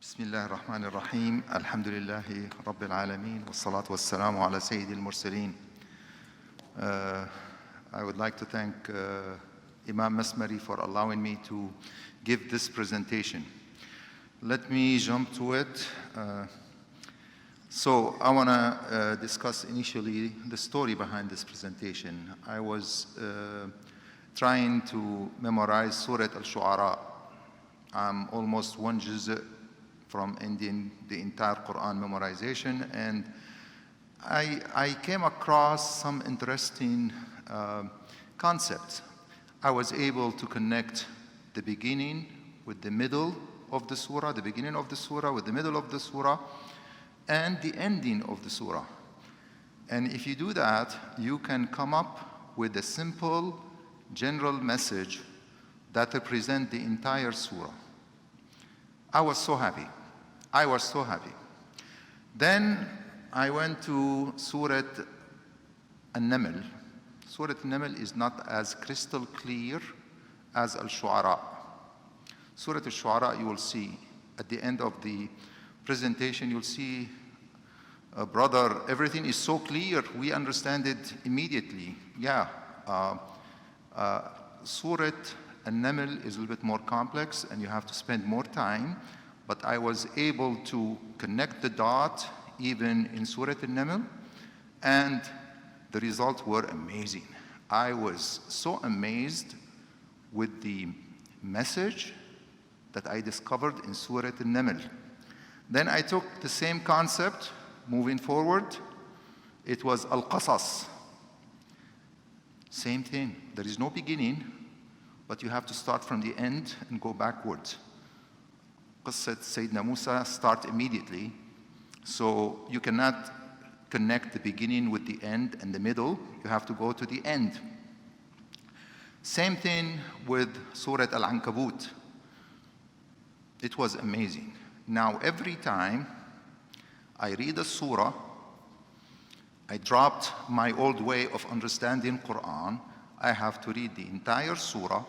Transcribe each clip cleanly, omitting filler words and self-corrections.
بسم الله الرحمن الرحيم الحمد لله رب العالمين والصلاة والسلام على سيد المرسلين. I would like to thank Imam Masmari for allowing me to give this presentation. Let me jump to it. So I want to discuss initially the story behind this presentation. I was trying to memorize Surah Al-Shu'ara. I'm almost one juz' from ending the entire Quran memorization, and I came across some interesting concepts. I was able to connect the beginning with the middle of the surah, the beginning of the surah with the middle of the surah, and the ending of the surah. And if you do that, you can come up with a simple general message that represents the entire surah. I was so happy. I was so happy. Then I went to Surah An-Naml. Surah An-Naml is not as crystal clear as Al-Shu'ara. Surah Al-Shu'ara, you will see at the end of the presentation, you'll see, brother, everything is so clear, we understand it immediately. Yeah, Surah An-Naml is a little bit more complex and you have to spend more time, but I was able to connect the dot even in Surah An-Naml, and the results were amazing. I was so amazed with the message that I discovered in Surah An-Naml. Then I took the same concept, moving forward. It was Al-Qasas. Same thing. There is no beginning, but you have to start from the end and go backwards. Qasat Sayyidina Musa start immediately, so you cannot connect the beginning with the end and the middle. You have to go to the end. Same thing with Surah Al-Ankabut. It was amazing. Now, every time I read a surah, I dropped my old way of understanding Quran. I have to read the entire surah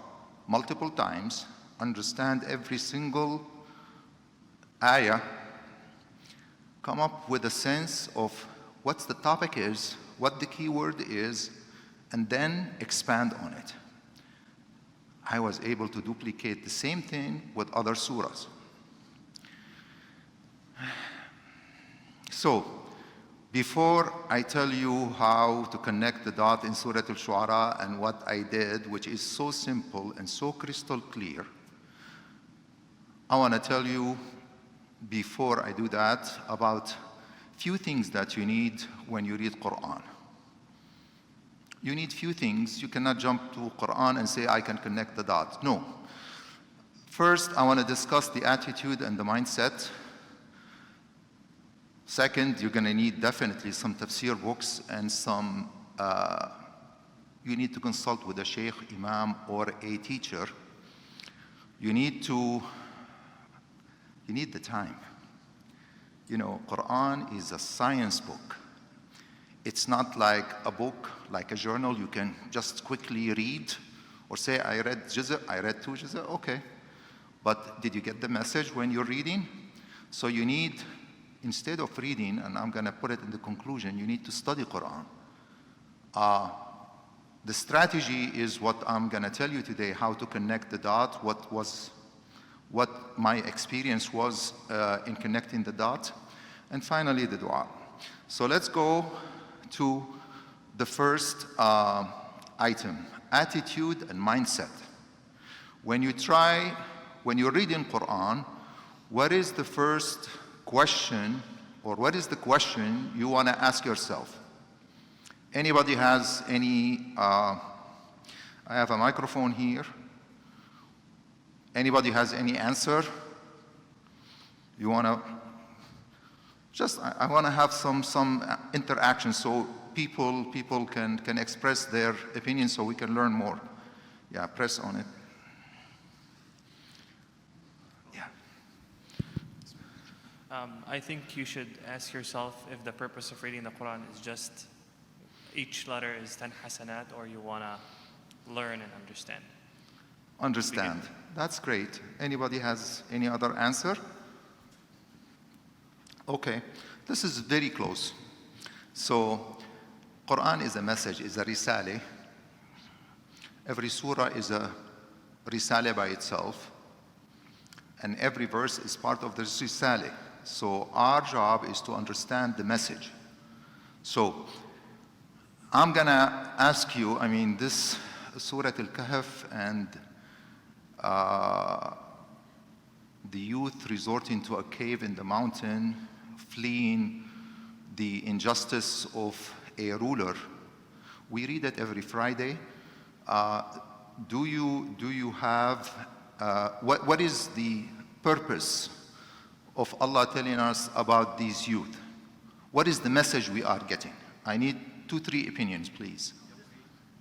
multiple times, understand every single ayah, come up with a sense of what the topic is, what the keyword is, and then expand on it. I was able to duplicate the same thing with other surahs. So, before I tell you how to connect the dot in Surah Al-Shu'ara and what I did, which is so simple and so crystal clear, I want to tell you, before I do that, about few things that you need when you read Quran. You need few things. You cannot jump to Quran and say, I can connect the dots. No. First, I want to discuss the attitude and the mindset. Second, you're going to need definitely some tafsir books and some, you need to consult with a sheikh, imam, or a teacher. You need the time. You know, Quran is a science book. It's not like a book, like a journal you can just quickly read or say, I read juz', I read 2 juz', okay. But did you get the message when you're reading? So you need, instead of reading, and I'm going to put it in the conclusion, you need to study Quran. The strategy is what I'm going to tell you today, how to connect the dot, what my experience was in connecting the dot, and finally the dua. So let's go to the first item, attitude and mindset. When you're reading Quran, what is the first question, or what is the question you want to ask yourself? Anybody has any, I have a microphone here. Anybody has any answer? You want to, I want to have some interaction so people can express their opinion so we can learn more. Yeah, press on it. Yeah. I think you should ask yourself if the purpose of reading the Quran is just each letter is 10 hasanat, or you want to learn and understand. Understand. That's great. Anybody has any other answer? Okay, this is very close. So, Quran is a message, is a risale. Every surah is a risale by itself, and every verse is part of the risale. So our job is to understand the message. So I'm gonna ask you, this Surah Al-Kahf and the youth resorting to a cave in the mountain, fleeing the injustice of a ruler. We read it every Friday. Do you have, what is the purpose of Allah telling us about these youth? What is the message we are getting? I need 2-3 opinions, please.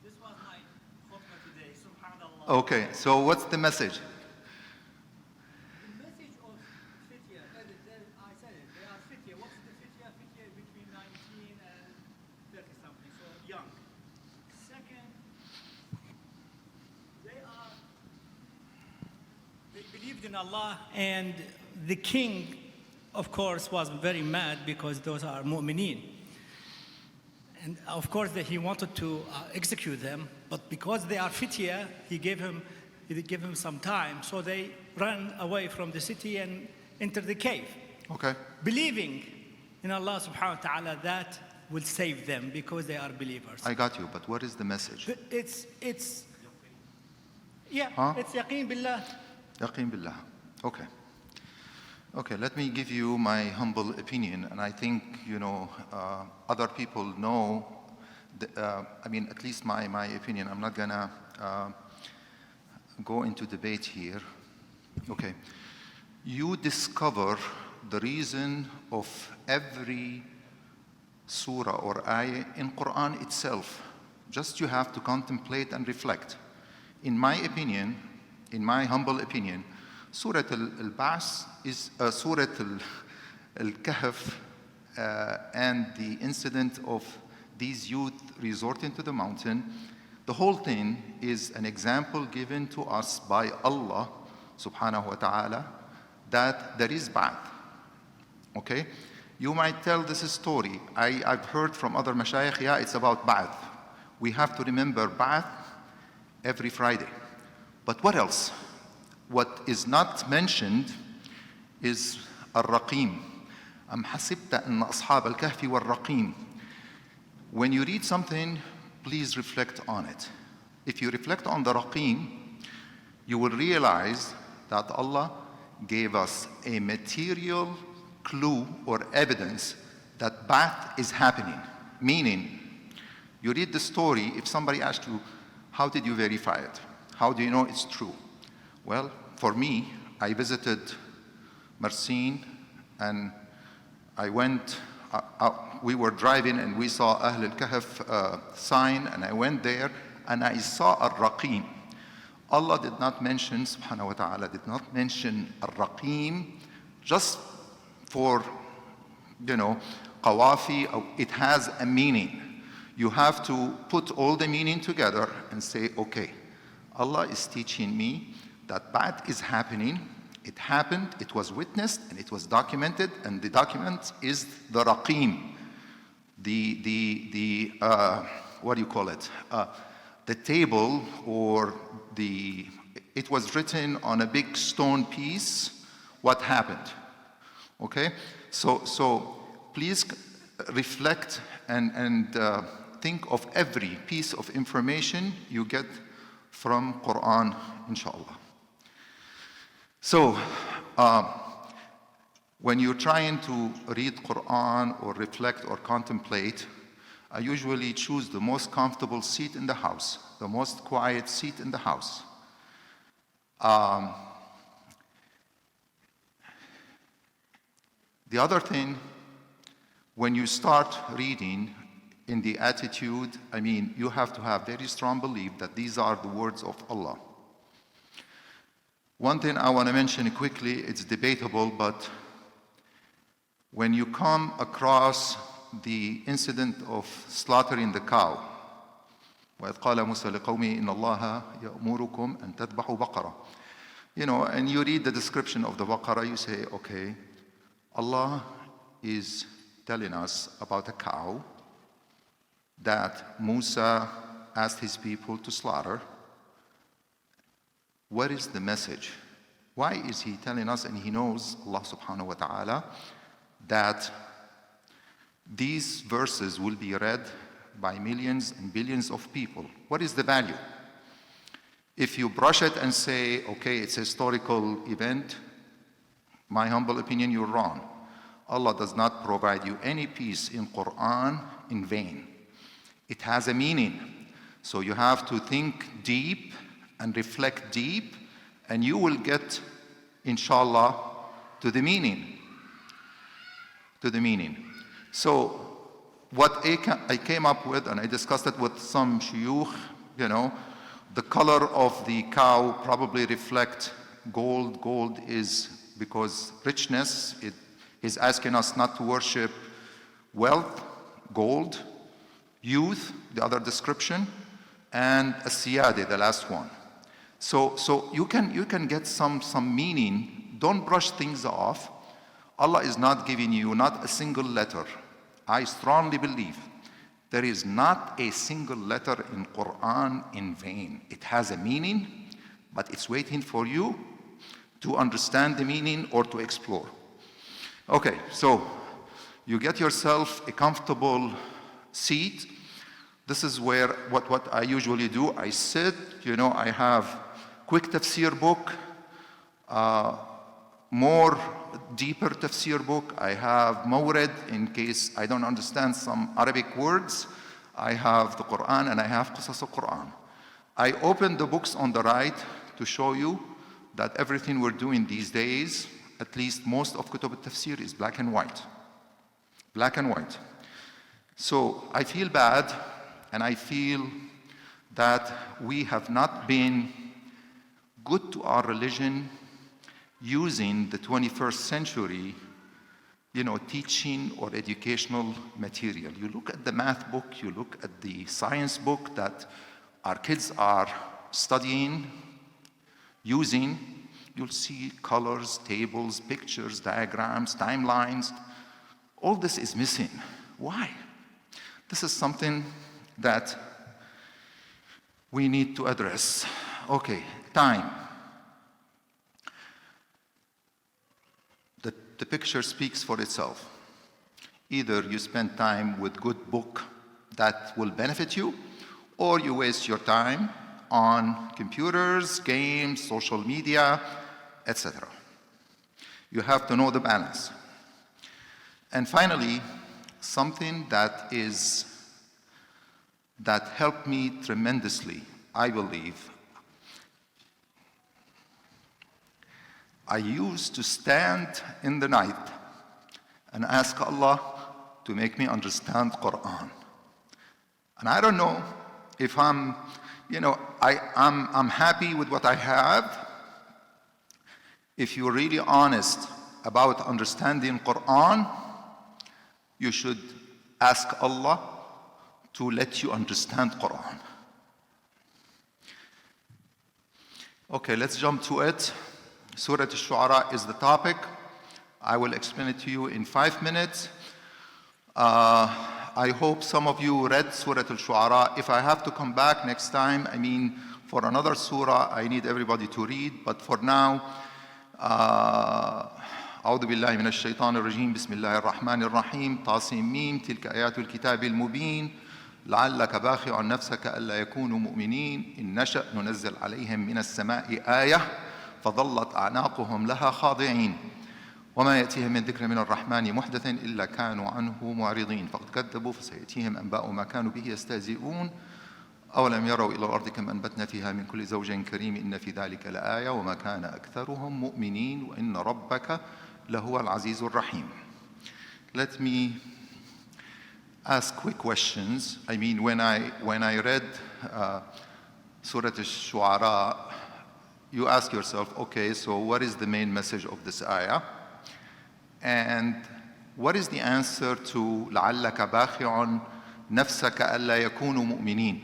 This was my khutbah today, subhanallah. Okay, so what's the message? The message of fitya, I said it, they are fitya. What's the fitya? Fitya between 19 and 30 something, so young. Second, they believed in Allah, and the king, of course, was very mad because those are mu'mineen. And of course, he wanted to execute them, but because they are fitya, he gave him some time. So they ran away from the city and entered the cave. Okay. Believing in Allah subhanahu wa ta'ala, that will save them because they are believers. I got you, but what is the message? It's Huh? it's yaqeen billah. Yaqeen billah. Okay. Okay, let me give you my humble opinion, and I think, other people know, at least my opinion. I'm not gonna go into debate here. Okay. You discover the reason of every surah or ayah in Quran itself. Just you have to contemplate and reflect. In my opinion, in my humble opinion, Surah Al-Ba'as is Surah Al-Kahf and the incident of these youth resorting to the mountain. The whole thing is an example given to us by Allah subhanahu wa ta'ala that there is ba'ath. Okay? You might tell this story. I've heard from other mashayikh, it's about ba'ath. We have to remember ba'ath every Friday. But what else? What is not mentioned is الرقيم. أم حسبت أن أصحاب الكهف والرقيم. When you read something, please reflect on it. If you reflect on the raqim, you will realize that Allah gave us a material clue or evidence that ba'ath is happening. Meaning, you read the story, if somebody asks you, how did you verify it? How do you know it's true? Well, for me, I visited Marsin, and I went, we were driving and we saw Ahl al-Kahf sign, and I went there and I saw al-Raqim. Allah did not mention, subhanahu wa ta'ala, did not mention al-Raqim just for, qawafi, it has a meaning. You have to put all the meaning together and say, okay, Allah is teaching me that ba'ath is happening. It happened, it was witnessed, and it was documented, and the document is the raqim, what do you call it? The table, or it was written on a big stone piece, what happened, okay? So please reflect and think of every piece of information you get from Quran, inshallah. So, when you're trying to read Quran or reflect or contemplate, I usually choose the most comfortable seat in the house, the most quiet seat in the house. The other thing, when you start reading in the attitude, you have to have very strong belief that these are the words of Allah. One thing I want to mention quickly, it's debatable, but when you come across the incident of slaughtering the cow, وَإِذْ قَالَ مُوسَى لِقَوْمِهِ إِنَّ اللَّهَ يَأْمُرُكُمْ أَن تَذْبَحُوا بَقَرَةً. And you read the description of the baqarah, you say, okay, Allah is telling us about a cow that Musa asked his people to slaughter. What is the message? Why is he telling us, and he knows, Allah subhanahu wa ta'ala, that these verses will be read by millions and billions of people? What is the value? If you brush it and say, okay, it's a historical event, my humble opinion, you're wrong. Allah does not provide you any peace in Qur'an in vain. It has a meaning. So you have to think deep and reflect deep, and you will get, inshallah, to the meaning. To the meaning. So what I came up with, and I discussed it with some shuyukh, the color of the cow probably reflect gold. Gold is because richness. It is asking us not to worship wealth, gold, youth, the other description, and as-siyada, the last one. So you can get some meaning. Don't brush things off. Allah is not giving you not a single letter. I strongly believe there is not a single letter in Qur'an in vain. It has a meaning, but it's waiting for you to understand the meaning or to explore. Okay, so you get yourself a comfortable seat. This is where what I usually do. I sit, I have quick tafsir book, more deeper tafsir book. I have mawrid in case I don't understand some Arabic words. I have the Quran and I have Qasas al-Quran. I open the books on the right to show you that everything we're doing these days, at least most of Kutub al-Tafsir, is black and white. Black and white. So I feel bad, and I feel that we have not been good to our religion using the 21st century, teaching or educational material. You look at the math book, you look at the science book that our kids are studying, using, you'll see colors, tables, pictures, diagrams, timelines. All this is missing. Why? This is something that we need to address. Okay, time. The picture speaks for itself. Either you spend time with good book that will benefit you, or you waste your time on computers, games, social media, etc. You have to know the balance. And finally, something that helped me tremendously, I believe. I used to stand in the night and ask Allah to make me understand Quran. And I don't know if I'm happy with what I have. If you're really honest about understanding Quran, you should ask Allah to let you understand Quran. Okay, let's jump to it. Surah al-Shu'ara is the topic. I will explain it to you in 5 minutes. I hope some of you read Surah al-Shu'ara. If I have to come back next time, for another surah, I need everybody to read. But for now, أعوذ بالله من الشيطان الرجيم بسم الله الرحمن الرحيم طاسم ميم تلك آيات الكتاب المبين لعلك باخع نفسك ألا يكونوا مؤمنين إن نشأ ننزل عليهم من السماء آية فظلت أعناقهم لها خاضعين وما يأتيهم من ذكر من الرحمن محدث إلا كانوا عنه معرضين فقد كذبوا فسيأتيهم أنباء ما كانوا به يستهزئون أولم يروا إلى الأرض كم أنبتنا فيها من كل زوج كريم إن في ذلك لآية وما كان أكثرهم مؤمنين وإن ربك لهو العزيز الرحيم. Let me ask quick questions. When I read Surah al-Shu'ara, you ask yourself, okay, so what is the main message of this ayah? And what is the answer to لَعَلَّكَ بَاخِعٌ نَفْسَكَ أَلَّا يَكُونُوا مُؤْمِنِينَ?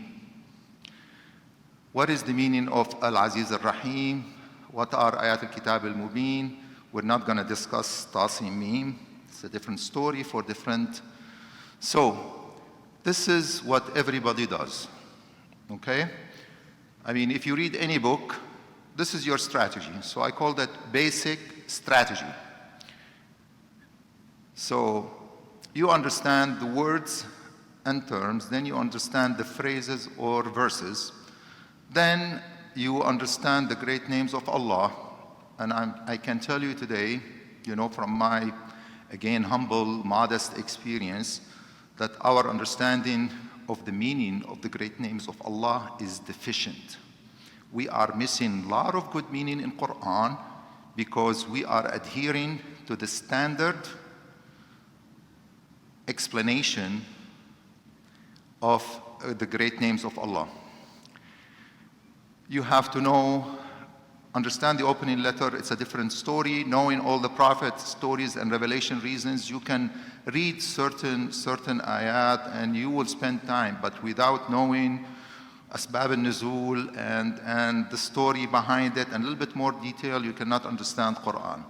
What is the meaning of Al-Aziz Al-Rahim? What are Ayat Al-Kitab Al-Mubin? We're not going to discuss Tasim Mim. It's a different story for different. So this is what everybody does, okay? I mean, if you read any book, this is your strategy. So I call that basic strategy. So you understand the words and terms, then you understand the phrases or verses, then you understand the great names of Allah. And I can tell you today, from my, again, humble, modest experience, that our understanding of the meaning of the great names of Allah is deficient. We are missing a lot of good meaning in Qur'an because we are adhering to the standard explanation of the great names of Allah. You have to understand the opening letter. It's a different story. Knowing all the prophet stories and revelation reasons, you can read certain ayat and you will spend time, but without knowing asbab al-nuzul and the story behind it and a little bit more detail, you cannot understand Quran.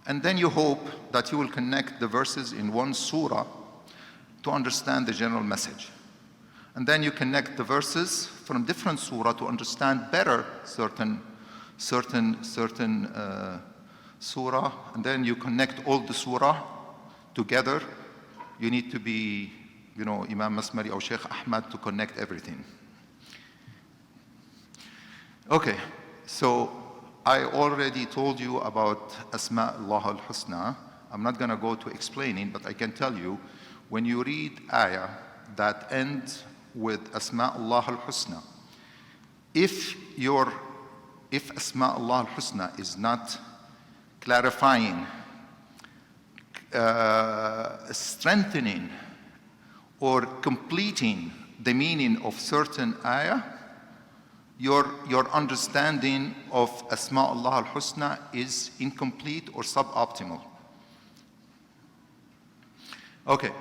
And then you hope that you will connect the verses in one surah to understand the general message. And then you connect the verses from different surah to understand better certain surah, and then you connect all the surah together. You need to be, Imam Masmari or Sheikh Ahmad to connect everything. Okay, so I already told you about Asma Allah al-Husna. I'm not going to go to explaining, but I can tell you, when you read ayah that ends with Asma Allah al-Husna, if Asma Allah al-Husna is not clarifying, strengthening, or completing the meaning of certain ayah, your understanding of Asma Allah al-Husna is incomplete or suboptimal. Okay,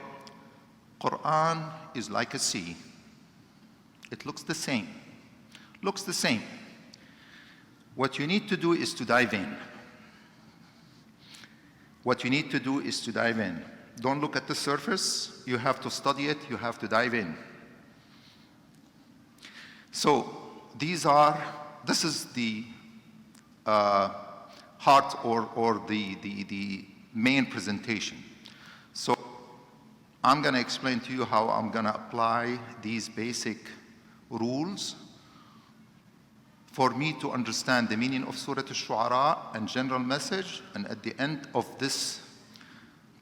Quran is like a sea. It looks the same. What you need to do is to dive in. Don't look at the surface. You have to study it. You have to dive in. So this is the heart or the main presentation. So I'm going to explain to you how I'm going to apply these basic rules for me to understand the meaning of Surah Al-Shu'ara and general message. And at the end of this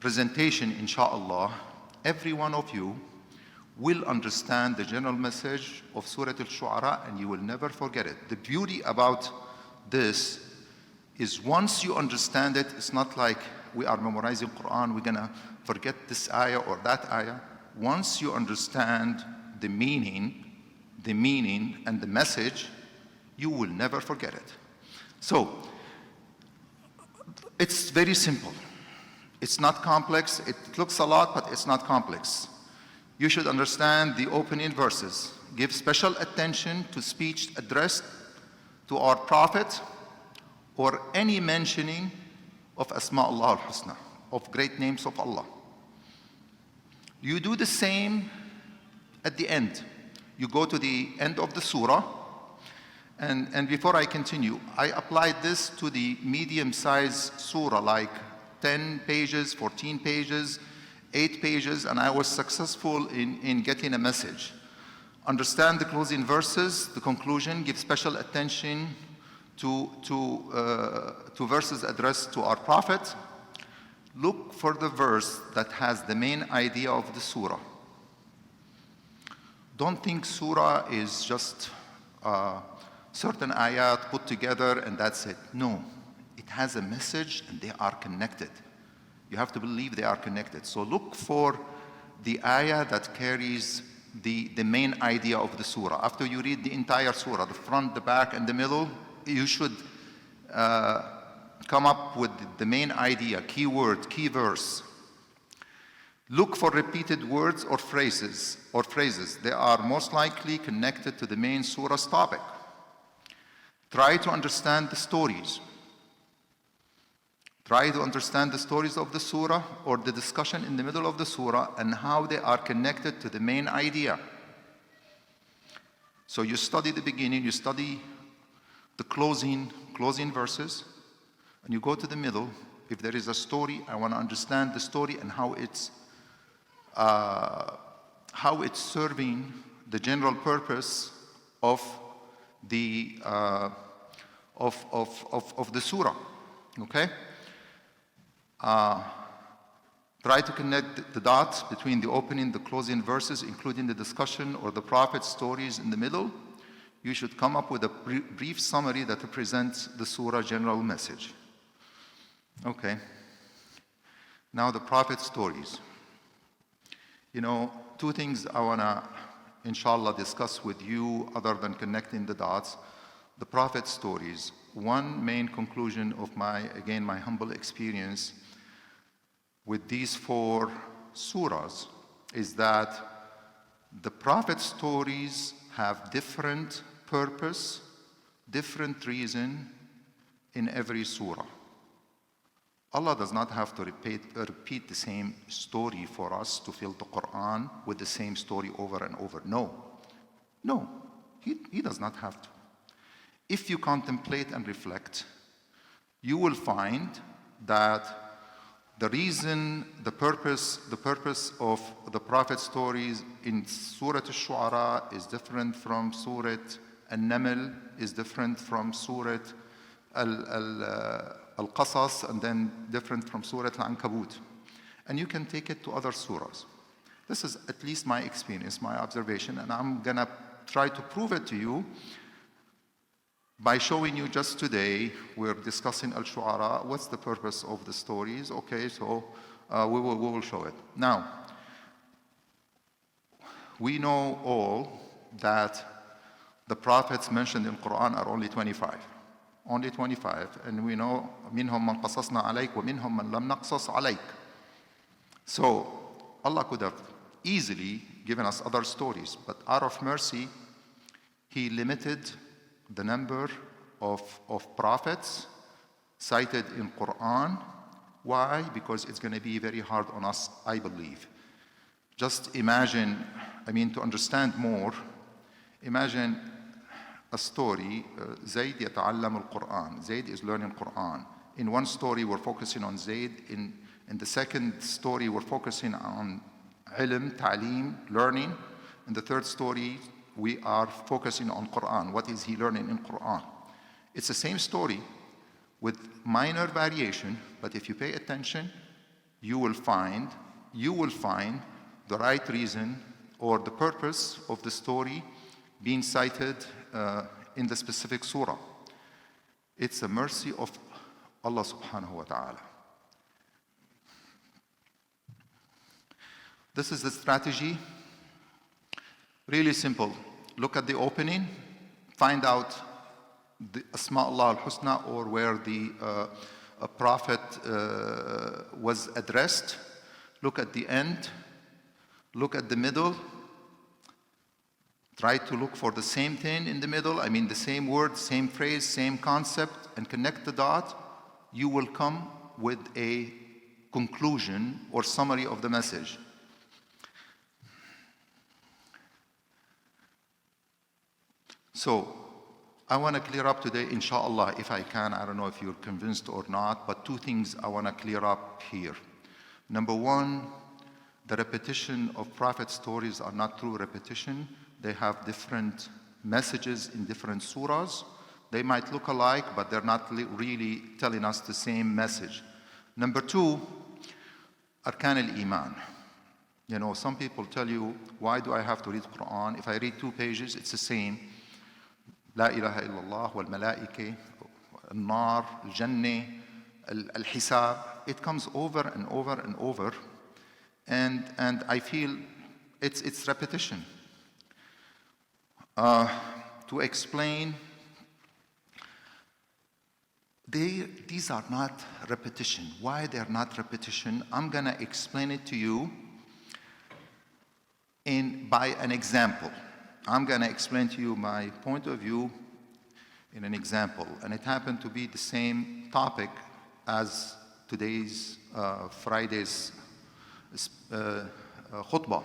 presentation, inshallah, every one of you will understand the general message of Surah Al-Shu'ara and you will never forget it. The beauty about this is once you understand it, it's not like we are memorizing Quran, we're going to forget this ayah or that ayah. Once you understand the meaning and the message, you will never forget it. So, it's very simple. It's not complex. It looks a lot, but it's not complex. You should understand the opening verses. Give special attention to speech addressed to our Prophet or any mentioning of Asma Allah al-Husna, of great names of Allah. You do the same at the end. You go to the end of the surah, and before I continue, I applied this to the medium-sized surah, like 10 pages, 14 pages, 8 pages, and I was successful in getting a message. Understand the closing verses, the conclusion, give special attention to verses addressed to our Prophet. Look for the verse that has the main idea of the surah. Don't think surah is just certain ayat put together and that's it. No, it has a message and they are connected. You have to believe they are connected. So look for the ayah that carries the main idea of the surah. After you read the entire surah, the front, the back, and the middle, you should come up with the main idea, key word, key verse. Look for repeated words or phrases. They are most likely connected to the main surah's topic. Try to understand the stories. Try to understand the stories of the surah or the discussion in the middle of the surah and how they are connected to the main idea. So you study the beginning, you study the closing verses, and you go to the middle. If there is a story, I want to understand the story and how it's serving the general purpose of the surah. Okay? Try to connect the dots between the opening, the closing verses, including the discussion or the prophet's stories in the middle. You should come up with a brief summary that represents the surah general message. Okay. Now the prophet's stories. You know, two things I want to, inshallah, discuss with you other than connecting the dots. The prophet's stories. One main conclusion of my humble experience with these 4 surahs is that the prophet's stories have different purpose, different reason in every surah. Allah does not have to repeat the same story for us to fill the Qur'an with the same story over and over. No, he does not have to. If you contemplate and reflect, you will find that the reason, the purpose of the prophet's stories in Surah Al-Shu'ara is different from Surah Al-Naml, is different from Surah Al-Qasas, and then different from Surah Al-Ankabut. And you can take it to other surahs. This is at least my experience, my observation, and I'm going to try to prove it to you by showing you just today. We're discussing Al-Shu'ara. What's the purpose of the stories? Okay, so we will show it. Now, we know all that the prophets mentioned in Qur'an are only 25. Only 25. And we know, مِنْهُمْ مَنْ قَصَصْنَا عَلَيْكَ وَمِنْهُمْ مَنْ لَمْ نَقْصَصْ عَلَيْكَ. So Allah could have easily given us other stories, but out of mercy, He limited the number of prophets cited in Qur'an. Why? Because it's going to be very hard on us, I believe. Just imagine, to understand more, imagine a story, Zayd يتعلم القرآن. Zayd is learning Qur'an. In one story, we're focusing on Zayd. In the second story, we're focusing on ilm, ta'lim, learning. In the third story, we are focusing on Qur'an. What is he learning in Qur'an? It's the same story with minor variation, but if you pay attention, you will find the right reason or the purpose of the story being cited in the specific surah. It's a mercy of Allah subhanahu wa ta'ala. This is the strategy. Really simple. Look at the opening, find out the Asma Allah al-Husna, or where the prophet was addressed. Look at the end. Look at the middle. Try to look for the same thing in the middle. The same word, same phrase, same concept, and connect the dot. You will come with a conclusion or summary of the message. So, I want to clear up today, inshallah, if I can. I don't know if you're convinced or not, but 2 things I want to clear up here. Number 1, the repetition of prophet stories are not true repetition. They have different messages in different surahs. They might look alike, but they're not really telling us the same message. Number 2, Arkan al-Iman. Some people tell you, why do I have to read Quran? If I read 2 pages, it's the same. لا إله إلا الله والملائكة النار الجنة الحساب. It comes over and over and over, and I feel it's repetition. To explain, these are not repetition. Why they're not repetition? I'm gonna explain it to you by an example. I'm going to explain to you my point of view in an example. And it happened to be the same topic as today's Friday's khutbah.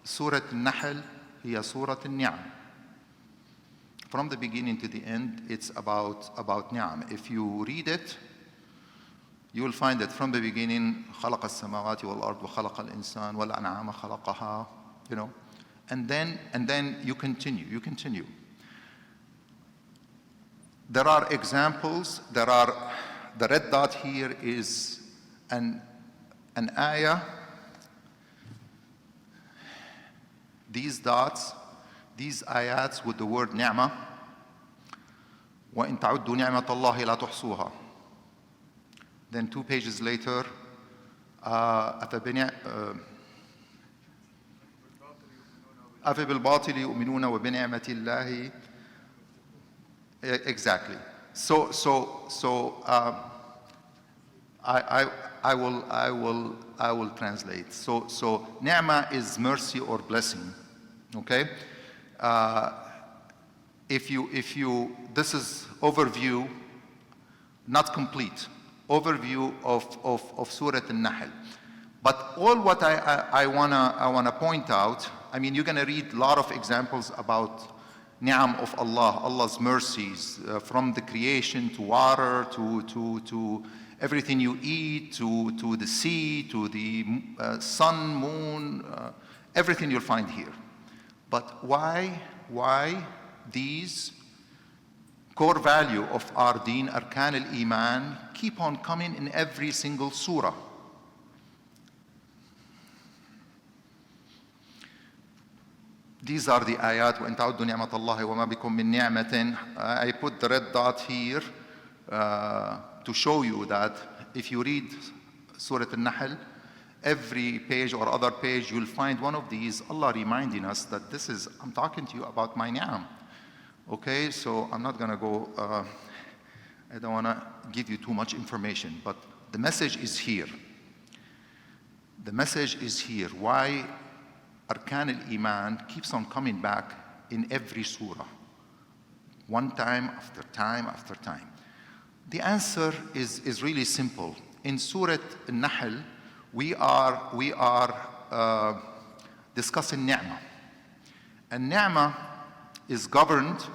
Surah Al-Nahl هي Surah Al-Ni'am. From the beginning to the end, it's about ni'am. If you read it, you will find that from the beginning, خلق السماوات والأرض وخلق الإنسان والأنعام خلقها, you know, and then you continue. There are examples. The red dot here is an ayah. These dots, these ayats with the word ni'mah. وَإِن تَعُدُّوا نِعْمَةَ اللَّهِ لَا تُحْصُوهَا. Then 2 pages later, أَفَبِالْبَاطِلِ يُؤْمِنُونَ وَبِنِعْمَةِ اللَّهِ. Exactly. So I will translate. So ni'mah is mercy or blessing. Okay. If you this is overview, not complete overview of Surah Al-Nahl. But all what I wanna point out, I mean, you're gonna read a lot of examples about ni'am of Allah, Allah's mercies, from the creation to water to everything you eat, to the sea, to the sun, moon, everything you'll find here. But why these core value of our deen, arkan al-iman, keep on coming in every single surah? These are the ayat. وَإِن تَعُدُّوا نِعْمَةَ اللَّهِ وَمَا بِكُم مِّن نِعْمَةٍ. I put the red dot here to show you that if you read Surah Al-Nahl, every page or other page, you'll find one of these, Allah reminding us that this is, I'm talking to you about my ni'am. Okay, so I'm not going to go, I don't want to give you too much information, but the message is here. The message is here. Why Arkan al-Iman keeps on coming back in every surah, one time after time after time? The answer is really simple. In Surah Al-Nahl, we are discussing ni'mah. And ni'mah is governed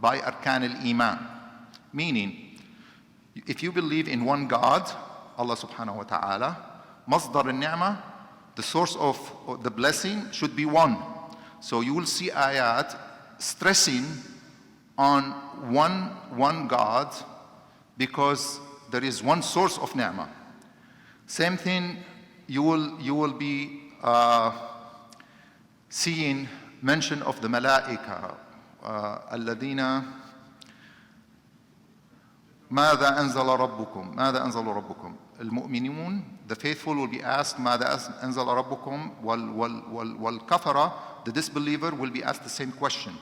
by Arkan al-Iman. Meaning, if you believe in one God, Allah subhanahu wa ta'ala, masdar al-ni'mah, the source of the blessing should be one. So you will see ayat stressing on one God because there is one source of ni'mah. Same thing, you will be seeing mention of the malaika, الذين ماذا أنزل ربكم المؤمنون, the faithful will be asked ماذا أنزل ربكم, والكفرة, the disbeliever, will be asked the same question.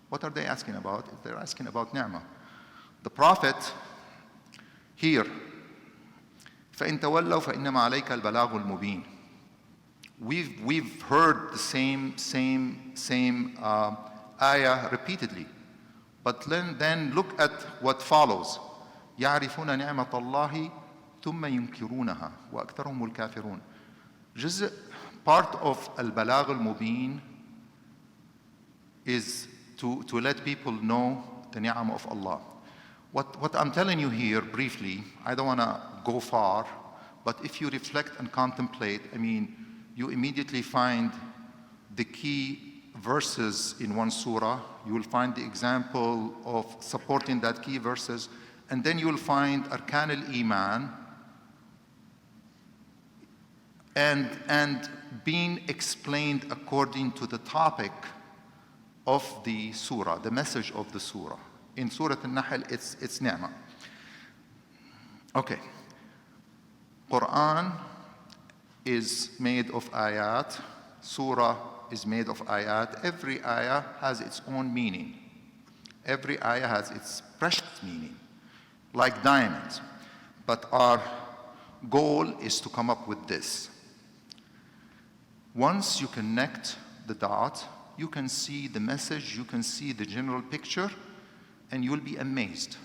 What are they asking about? They're asking about ni'mah. The Prophet here, فإن تولوا فإنما عليك البلاغ المبين. We've heard the same ayah repeatedly, but then look at what follows. يعرفون نعمة الله ثم ينكرونها وأكثرهم الكافرون. جزء part of البلاغ المبين is to let people know the ni'am of Allah. What I'm telling you here briefly, I don't want to go far, but if you reflect and contemplate, I mean, you immediately find the key verses in one surah. You will find the example of supporting that key verses, and then you will find Arkan al-Iman and being explained according to the topic of the surah, the message of the surah. In Surah Al-Nahl, it's ni'mah. Okay. Qur'an is made of ayat. Surah is made of ayat. Every ayah has its own meaning. Every ayah has its precious meaning, like diamonds. But our goal is to come up with this. Once you connect the dot, you can see the message, you can see the general picture, and you'll be amazed.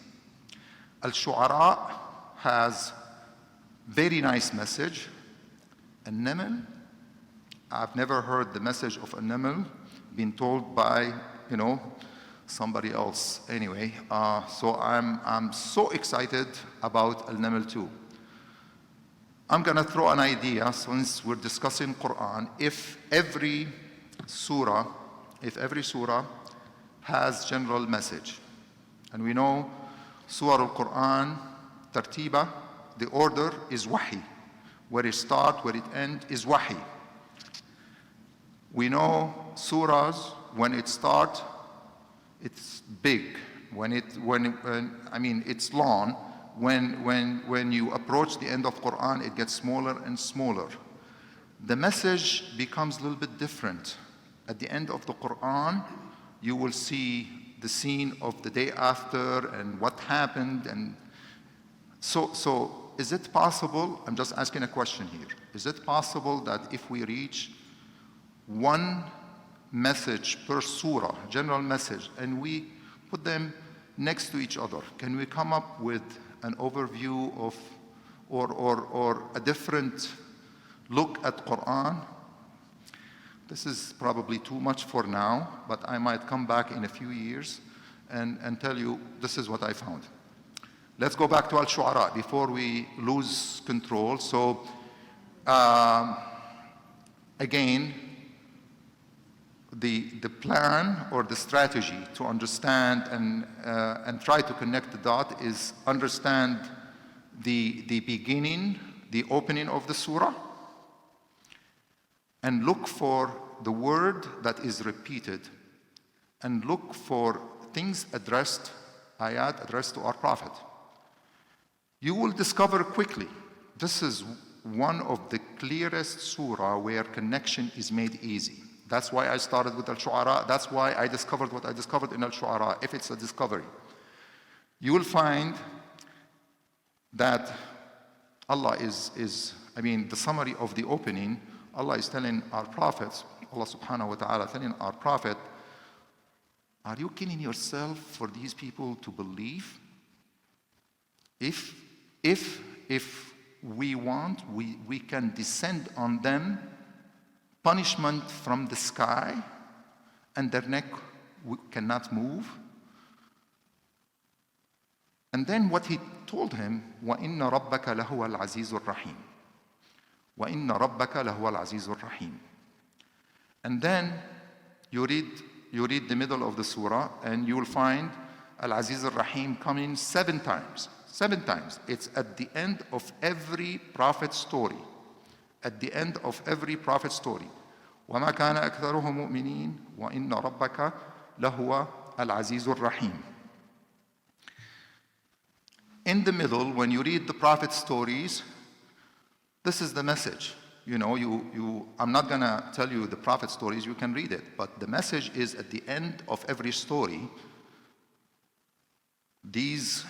Al-Shu'ara has very nice message. A naml, I've never heard the message of a naml being told by, somebody else. Anyway, so I'm so excited about Al-Naml too. I'm gonna throw an idea since we're discussing Quran. If every surah has general message, and we know Surah al-Quran, tartiba, the order is wahi. Where it starts, where it ends is wahi. We know surahs, when it starts, it's big. It's long. When you approach the end of Quran, it gets smaller and smaller. The message becomes a little bit different. At the end of the Quran, you will see the scene of the day after and what happened. And so is it possible, I'm just asking a question here, is it possible that if we reach one message per surah, general message, and we put them next to each other, can we come up with an overview of or a different look at Quran? This is probably too much for now, but I might come back in a few years and tell you this is what I found. Let's go back to Al-Shu'ara before we lose control. So again, the plan or the strategy to understand and try to connect the dot is understand the beginning, the opening of the surah, and look for the word that is repeated, and look for things addressed, ayat addressed to our Prophet. You will discover quickly, this is one of the clearest surah where connection is made easy. That's why I started with Al-Shu'ara. That's why I discovered what I discovered in Al-Shu'ara, if it's a discovery. You will find that Allah the summary of the opening, Allah is telling our prophets, Allah subhanahu wa ta'ala telling our prophet, are you killing yourself for these people to believe? If we want, we can descend on them punishment from the sky, and their neck cannot move. And then what he told him, وَإِنَّ رَبَّكَ لَهُوَ الْعَزِيزُ الرَّحِيمُ. وَإِنَّ رَبَّكَ لَهُوَ الْعَزِيزُ الرَّحِيمُ. And then you read the middle of the surah, and you will find Al-Aziz al-Rahim coming 7 times. 7 times. It's at the end of every prophet's story. At the end of every prophet's story. وَمَا كَانَ أَكْثَرُهُمْ مُؤْمِنِينَ وَإِنَّ رَبَّكَ لَهُوَ الْعَزِيزُ الرَّحِيمُ. In the middle, when you read the prophet's stories, this is the message. I'm not going to tell you the prophet stories, you can read it, but the message is at the end of every story. These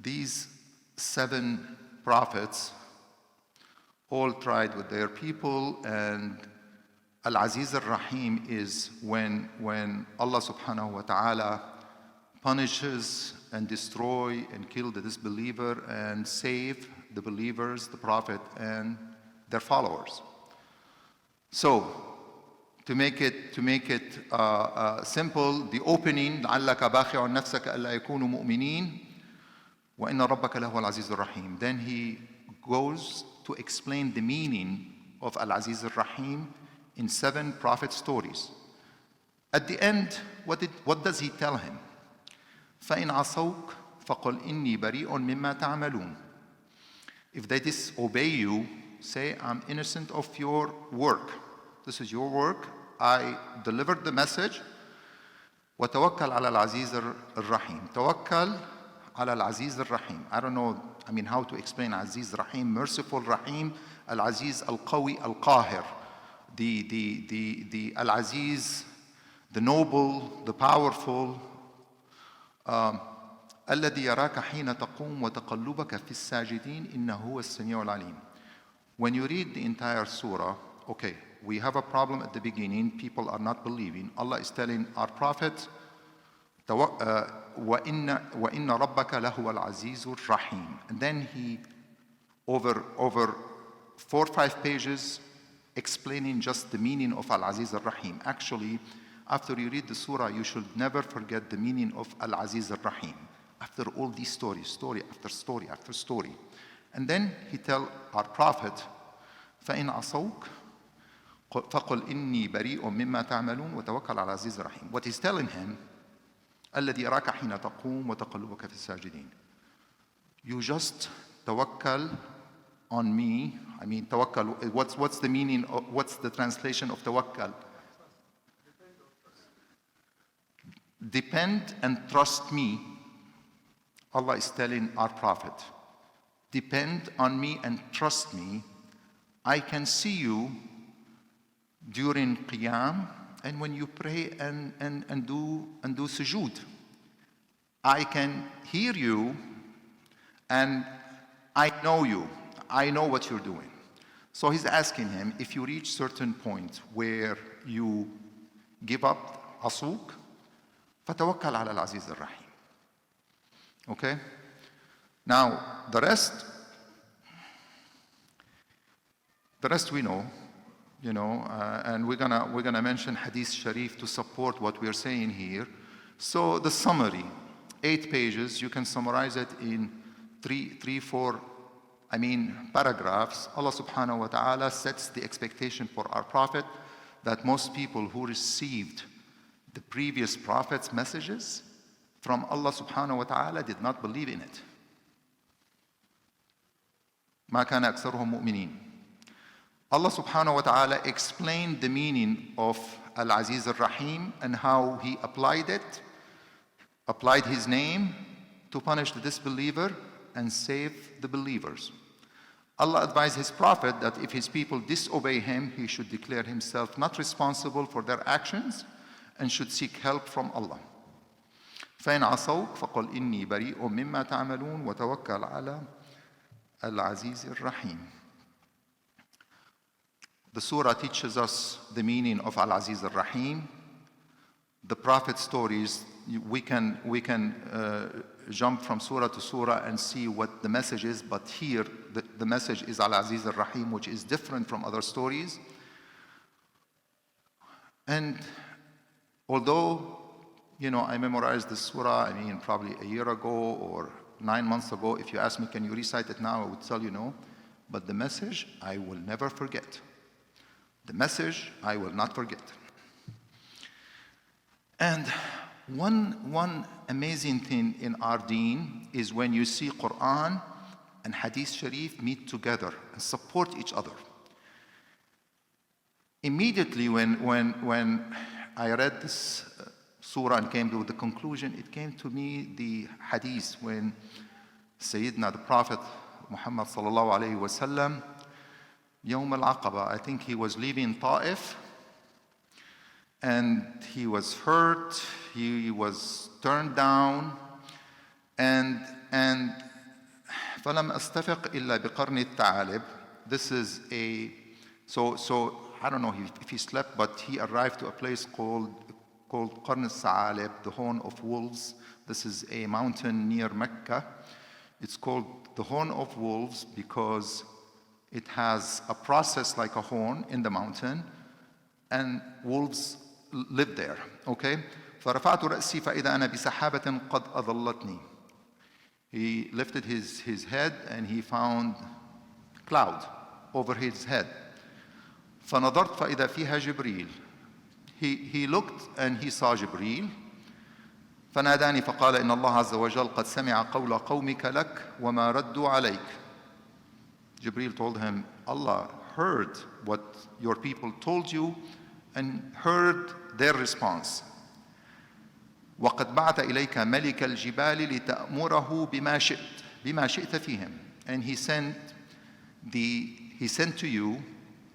These 7 prophets all tried with their people, and Al-Aziz al-Rahim is when Allah subhanahu wa ta'ala punishes and destroy and kill the disbeliever and save the believers, the prophet, and their followers. So, to make it simple, the opening, لَعَلَّكَ بَاخِعٌ نَفْسَكَ أَلَّا يَكُونُوا مُؤْمِنِينَ وَإِنَّ رَبَّكَ لَهُوَ الْعَزِيزُ الرَّحِيمُ. Then he goes to explain the meaning of Al-Aziz al-Rahim in 7 prophet stories. At the end, what does he tell him? فَإِنْ عَصَوْكَ فَقُلْ إِنِّي بَرِيءٌ مِمَّا تَعْمَلُونَ. If they disobey you, say, I'm innocent of your work. This is your work. I delivered the message. وَتَوَكَّلْ عَلَى الْعَزِيزِ الرَّحِيمِ. Tawakkal ala al-Aziz al-Rahim. I don't know, how to explain Aziz Rahim, merciful Rahim, Al-Aziz al-Qawi al-Qahir. The Al-Aziz, the noble, the powerful. الذي يراك حين تقوم وتقلبك في الساجدين إنه هو السميع العليم. When you read the entire surah, okay, we have a problem at the beginning. People are not believing. Allah is telling our prophet, وَإِنَّ رَبَّكَ لَهُوَ الْعَزِيزُ الرَّحِيمُ. And then he, over 4 or 5 pages, explaining just the meaning of Al-Aziz Ar-Rahim. Actually, after you read the surah, you should never forget the meaning of Al-Aziz Ar-Rahim. After all these stories, story after story after story. And then he tell our Prophet, فَإِنْ عَصَوْكَ فَقُلْ إِنِّي بَرِيءٌ مِّمَّا تَعْمَلُونَ وَتَوَكَّلْ عَلَى الْعَزِيزِ الرَّحِيمِ. What he's telling him, الَّذِي يَرَاكَ حِينَ تَقُومُ وَتَقَلُّبَكَ فِي السَّاجِدِينَ. You just tawakkal on me. I mean, tawakkal, what's the meaning, what's the translation of tawakkal? Depend and trust me. Allah is telling our Prophet, depend on me and trust me. I can see you during qiyam and when you pray and do sujood. I can hear you and I know you. I know what you're doing. So he's asking him, if you reach certain point where you give up asuk, فتوكل على العزيز الرحيم. Okay? Now, the rest we know, and we're gonna mention Hadith Sharif to support what we're saying here. So the summary, 8 pages, you can summarize it in 4 paragraphs. Allah subhanahu wa ta'ala sets the expectation for our Prophet that most people who received the previous Prophet's messages from Allah subhanahu wa ta'ala did not believe in it. ما كان أكثرهم مؤمنين. Allah subhanahu wa ta'ala explained the meaning of Al-Aziz Ar-Rahim and how he applied his name to punish the disbeliever and save the believers. Allah advised his Prophet that if his people disobey him, he should declare himself not responsible for their actions and should seek help from Allah. فَإِنْ عَصَوْكَ فَقُلْ إِنِّي بَرِيءٌ مِّمَّا تَعْمَلُونَ وَتَوَكَّلْ عَلَى الْعَزِيزِ الرَّحِيمِ. The surah teaches us the meaning of Al-Aziz Ar-Rahim. The Prophet stories, we can jump from surah to surah and see what the message is, but here the message is Al-Aziz Ar-Rahim, which is different from other stories. And although, I memorized this surah, probably a year ago or 9 months ago, if you ask me, can you recite it now, I would tell you no. But the message, I will never forget. The message, I will not forget. And one amazing thing in our deen is when you see Qur'an and Hadith Sharif meet together and support each other. Immediately when I read this surah and came to the conclusion, it came to me the Hadith when Sayyidina the Prophet Muhammad sallallahu alayhi wa sallam, Yawm al-Aqaba, I think he was leaving Ta'if and he was hurt, he was turned down, and فَلَمْ أَسْتَفِقْ إِلَّا بِقَرْنِ الثَّعَالِبِ. This is so I don't know if he slept, but he arrived to a place called Qarn al-Sa'alib, the Horn of Wolves. This is a mountain near Mecca. It's called the Horn of Wolves because it has a process like a horn in the mountain, and wolves live there. Okay? فَرَفَعْتُ رَأْسِي فَإِذَا أَنَا بِسَحَابَةٍ قَدْ أَضَلَّتْنِي. He lifted his head and he found cloud over his head. فَنَظَرْتُ فَإِذَا فِيهَا جِبْرِيلٌ. He looked and he saw Jibreel. فناداني فقال إن الله عز وجل قد سمع قول قومك لك وما ردوا عليك. Jibreel told him, Allah heard what your people told you and heard their response. وقد بعث إليك ملك الجبال لتأمره بما شئت فيهم. And he sent to you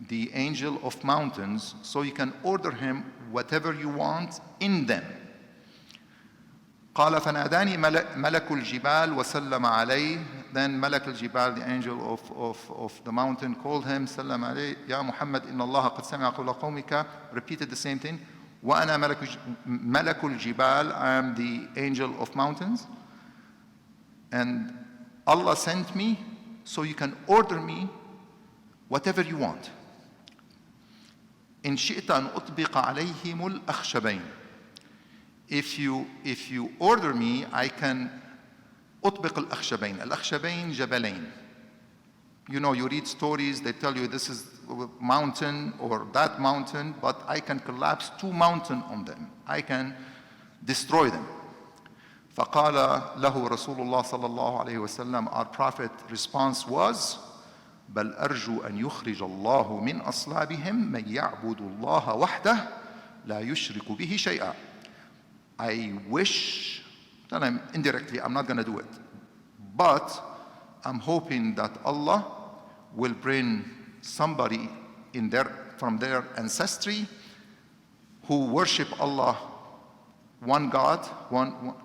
the angel of mountains so you can order him whatever you want in them. قال فناداني ملك الجبال وسلم عليه. Then ملك الجبال, the angel of the mountain, called him, سلم عليه, يا محمد إن الله قد سمع قول قومك, repeated the same thing. وأنا ملك الجبال, I am the angel of mountains. And Allah sent me so you can order me whatever you want. إن شئت أن أطبق عليهم الأخشبين. If you order me, I can أطبق الأخشبين. الأخشبين جبلين. You know, you read stories, they tell you this is a mountain or that mountain, but I can collapse 2 mountains on them. I can destroy them. فقال له رسول الله صلى الله عليه وسلم, our prophet response was, بل أرجو أن يخرج الله من أصلابهم من يعبد الله وحده لا يشرك به شيئا. I wish, tell him indirectly, I'm not going to do it, but I'm hoping that Allah will bring somebody from their ancestry who worship Allah, one God, one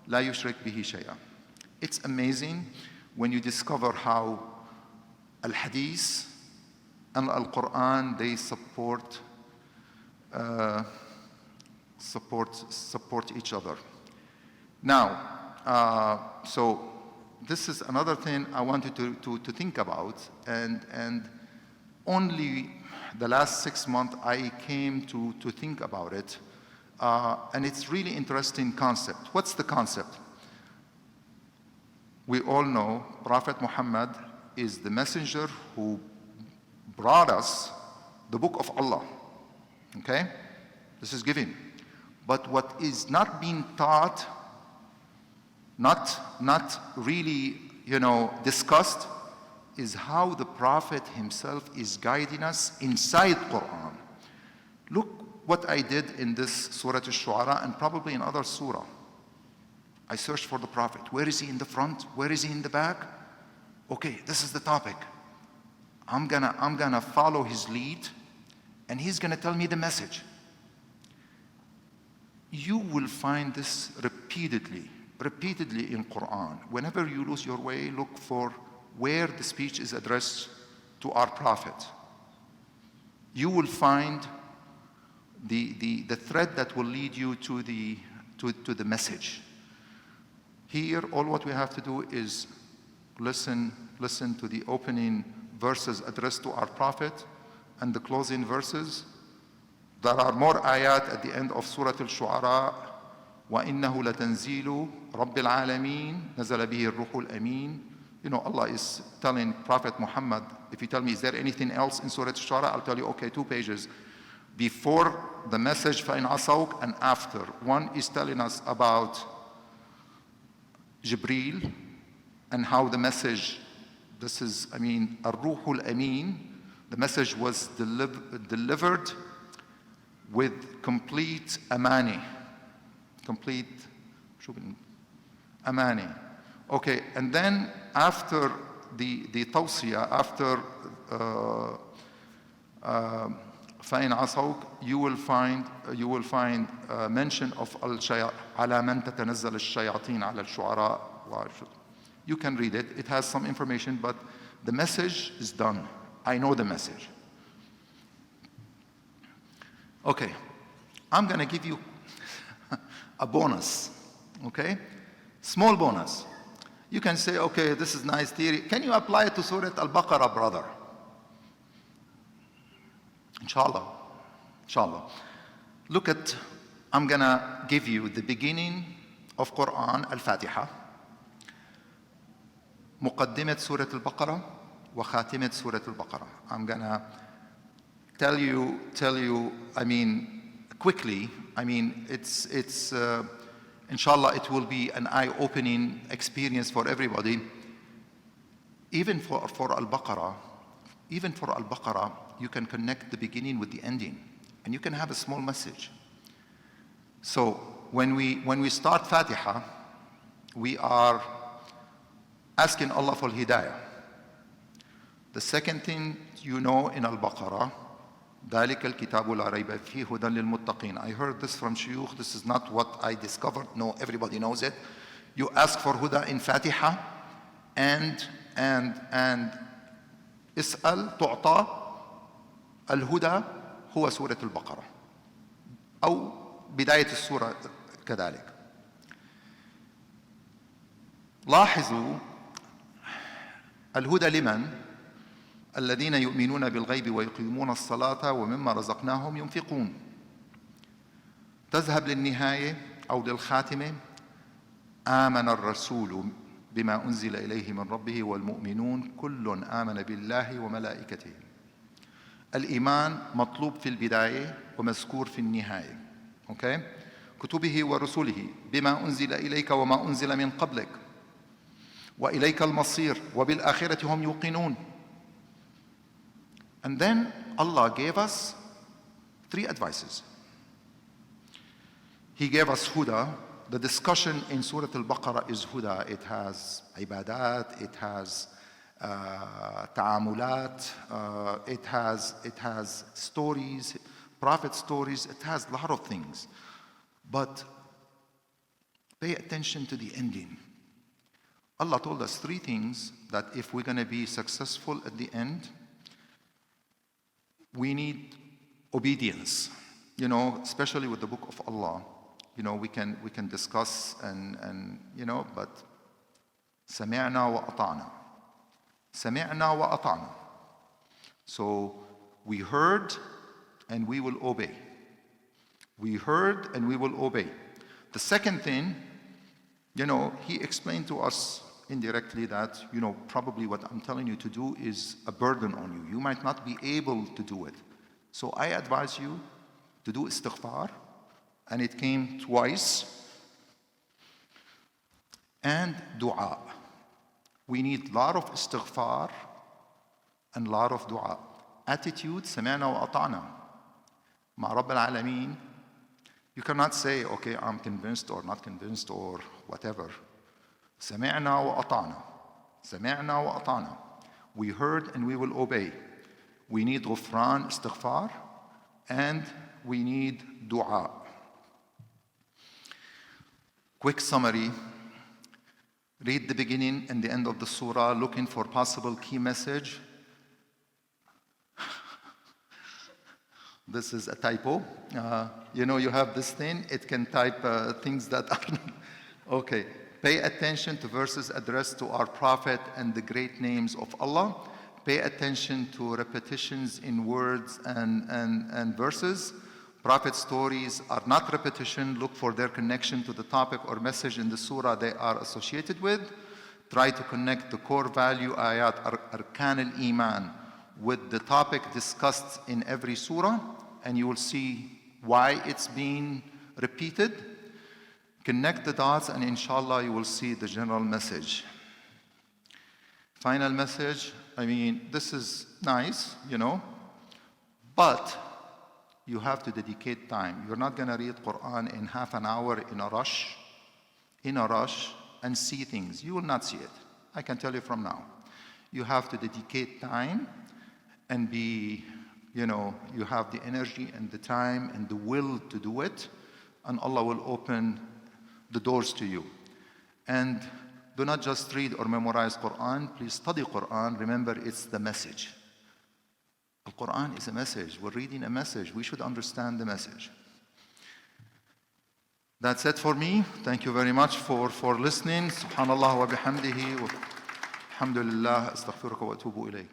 لا يشرك به شيئا. It's amazing when you discover how Al-Hadith and Al-Quran, they support each other. Now, so this is another thing I wanted to think about, and only the last 6 months I came to think about it, and it's really interesting concept. What's the concept? We all know Prophet Muhammad is the messenger who brought us the book of Allah. Okay? This is given. But what is not being taught, not really, discussed, is how the Prophet himself is guiding us inside Qur'an. Look what I did in this Surah Al-Shu'ara and probably in other surah. I searched for the Prophet. Where is he in the front? Where is he in the back? Okay, this is the topic. I'm gonna follow his lead, and he's gonna tell me the message. You will find this repeatedly in Quran. Whenever you lose your way, look for where the speech is addressed to our Prophet. You will find the thread that will lead you to the message. Here, all what we have to do is listen to the opening verses addressed to our Prophet and the closing verses. There are more ayat at the end of Surah Al-Shu'ara. وَإِنَّهُ لَتَنزِيلُ رَبِّ الْعَالَمِينَ نَزَلَ بِهِ الرُّوحُ الْأَمِينَ. Allah is telling Prophet Muhammad, if you tell me, is there anything else in Surah Al-Shu'ara? I'll tell you, okay, 2 pages. Before the message, فَإِنْ عَصَوْكَ, and after. One is telling us about Jibreel and how the message, الرُّوحُ الْأَمِينَ, the message was delivered with complete amani. Amani. Okay, and then after the tawsiyah, after فَإِنْ عَصَوْكَ, you will find mention of عَلَى مَنْ تَتَنَزَّلَ الشَّيَاطِينَ عَلَى الشُّعَرَاءِ. You can read it. It has some information, but the message is done. I know the message. Okay, I'm going to give you a bonus, okay? Small bonus. You can say, okay, this is nice theory. Can you apply it to Surah Al-Baqarah, brother? Inshallah. Look at, I'm going to give you the beginning of Quran, Al-Fatiha, مقدمة سورة البقرة وخاتمة سورة البقرة. I'm going to tell you, quickly, it's inshallah, it will be an eye-opening experience for everybody. Even for Al-Baqarah, you can connect the beginning with the ending, and you can have a small message. So when we start Fatiha, we are asking Allah for Hidayah. The second thing in Al-Baqarah, ذَلِكَ الْكِتَابُ لَا رَيْبَ فِيهِ هُدًى لِلْمُتَّقِينَ. I heard this from shuyukh. This is not what I discovered. No, everybody knows it. You ask for Huda in Fatiha, and اسأل تعطى. الهدى هو سورة البقرة. أو بداية السورة كذلك. لاحظوا الهدى لمن؟ الذين يؤمنون بالغيب ويقيمون الصلاة ومما رزقناهم ينفقون. تذهب للنهاية أو للخاتمة: آمن الرسول بما أنزل إليه من ربه والمؤمنون كل آمن بالله وملائكته. الإيمان مطلوب في البداية ومذكور في النهاية. أوكي؟ كتبه ورسله بما أنزل إليك وما أنزل من قبلك وإليك المصير وبالآخرة هم يوقنون. And then Allah gave us 3 advices. He gave us huda. The discussion in Surah Al-Baqarah is huda. It has ibadat, it has ta'amulat, it has stories, prophet stories, it has a lot of things. But pay attention to the ending. Allah told us 3 things that if we're going to be successful at the end, we need obedience. You know, especially with the book of Allah. You know, we can discuss and you know, but سمعنا وأطعنا. سمعنا وأطعنا. So we heard and we will obey. We heard and we will obey. The second thing, you know, he explained to us indirectly that, you know, probably what I'm telling you to do is a burden on you. You might not be able to do it. So I advise you to do istighfar, and it came twice, and dua. We need a lot of istighfar and a lot of dua. Attitude, سمعنا وأطعنا. مع رب العالمين, you cannot say, okay, I'm convinced or not convinced or whatever. سمعنا وأطعنا. سمعنا وأطعنا. We heard and we will obey. We need غفران, istighfar, and we need dua. Quick summary. Read the beginning and the end of the surah, looking for possible key message. This is a typo. You know, you have this thing, it can type things that are not. Okay. Pay attention to verses addressed to our Prophet and the great names of Allah. Pay attention to repetitions in words and verses. Prophet stories are not repetition. Look for their connection to the topic or message in the surah they are associated with. Try to connect the core value ayat, arkan al-iman, with the topic discussed in every surah, and you will see why it's being repeated. Connect the dots, and inshallah you will see the general message. Final message, I mean, this is nice, you know, but you have to dedicate time. You're not going to read Qur'an in half an hour in a rush, and see things. You will not see it. I can tell you from now. You have to dedicate time and be, you know, you have the energy and the time and the will to do it, and Allah will open the doors to you. And do not just read or memorize Qur'an. Please study Qur'an. Remember, it's the message. The Qur'an is a message. We're reading a message. We should understand the message. That's it for me. Thank you very much for listening. Subhanallah wa bihamdihi. Alhamdulillah. Astaghfiruka wa atubu ilayk.